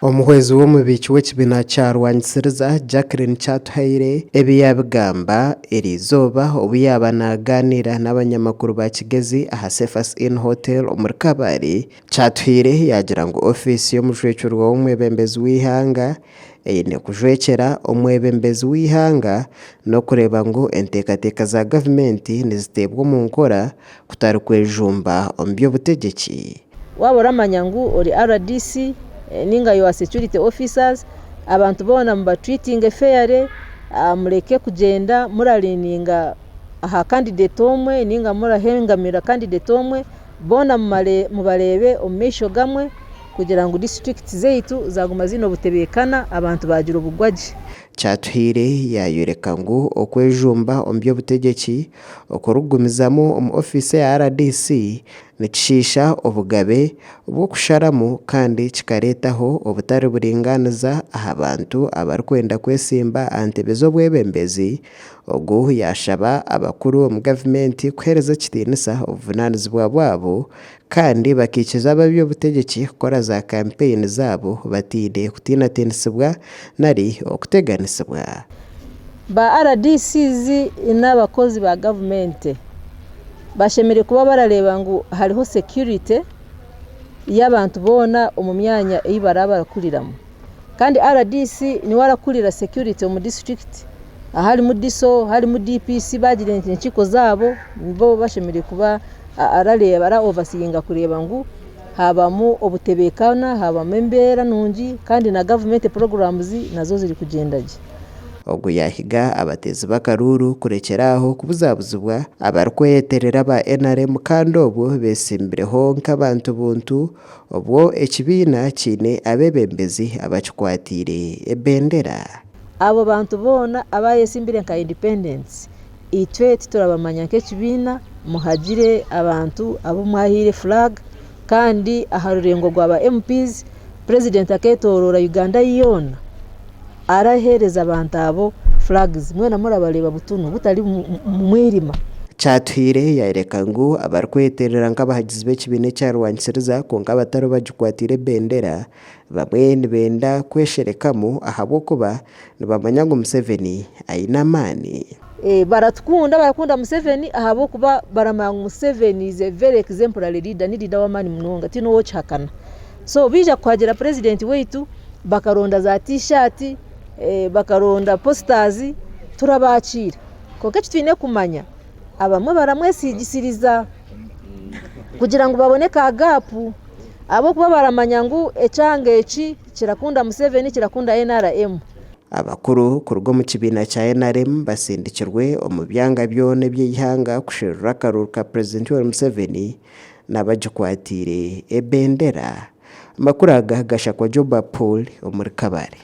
Omuhwezi w'omubiki w'ekibiina kyarwanyisiriza Jacqueline Kyatuhaire ebiyabigamba erizooba obu yaba naganira n'abanyamakuru ba Kigezi aha Cephas Inn Hotel omuri Kabale. Kyatuhaire yagira ngu ofisi y'omujwekyorwa w'omwebembezi w'ihanga eine kujwekera omwebembezi w'ihanga n'okureeba ngu enteekateeka za gavumenti niziteebwa omu nkora kutari kwejumba omu by'obutegyeki. Waba oramanya ngu ori RDC ninga your security officers abantu bona mubatreating fairly, muleke kugenda muralininga aha candidate omwe ninga murahengamira candidate omwe, bona mubarebe omumeisho gamwe kugira ngu district zaitu zaguma zino butebekana abantu bagira obugwaji. Kyatuhaire yayoreka ngu okwejumba omu by'obutegyeki okurugumizamu omu ofisi ya RDC nikishiisha obugabe bw'okusharamu kandi kikareetaho obutari buringaniza aha bantu abarikwenda kwesimba aha ntebe z'obwebembezi. Ogu yashaba abakuru omu gavumenti kuheereza ekitiinisa obuvunaanizibwa bwabo kandi bakikiza ab'ebyobutegyeki kukora za campaign zaabo batiine kutiinatiinisibwa nari okuteganisibwa. Ba RDCs n'abakozi ba gavumenti bashemere kuba barareba ngu hariho security y'abantu bona omu myanya ei barakuriramu, kandi RDC niwe arakurira security omu district. Ahari mu DISO, hari mu DPC bagira enkiko zaabo, nibo bashemere kuba arareba ara overseeing kureba ngu habamu obutebekana, habamu embeera nungi kandi na government programs nazo ziri kugenda gye. Ogu yahiga abatezi b'akaruru kurekeraho kubuzabuzibwa abarikweyeterera ba NRM kandi obwo besimbireho nk'abantu buntu obwo ekibiina kiine abebembezi abakikwatiire ebendera. Abo bantu bona abayesimbire nka independence itwe turabamanya nk'ekibiina muhagire abantu abo mwahire flag kandi aha rurengo rw'aba MPs president aketorora Uganda yona arahereza abantu abo flags mwena murabareba butunu butari mwirima. Kyatuhaire yareka ngu abarikweterera nk'abahagizi b'ekibiina kyarwanyisiriza konka abatari bagikwatire bendera bamwe nibenda kwesherekamu ahabw'okuba nibamanya ngu Museveni aine amaani. Barakunda Museveni ahabw'okuba baramanya ngu Museveni is a very exemplary leader, ni leader w'amaani munonga tino wokihakana. So bija kuhagira president weitu bakaronda za t-shirt, bakaronda posters, turabakira konka kitwine kumanya abamwe baramwesigisiriza kugira ngo babone ka gapu abo kuba baramanya ngu ekyanga eki kirakunda Museveni kirakunda NRM. Abakuru kuruga mu kibiina kya NRM basindikirwe omu byanga byona by'ihanga kusherura akaruru ka President Museveni n'abagikwatire ebendera. Amakuru aga gashakwa Joba Paul omuri Kabale.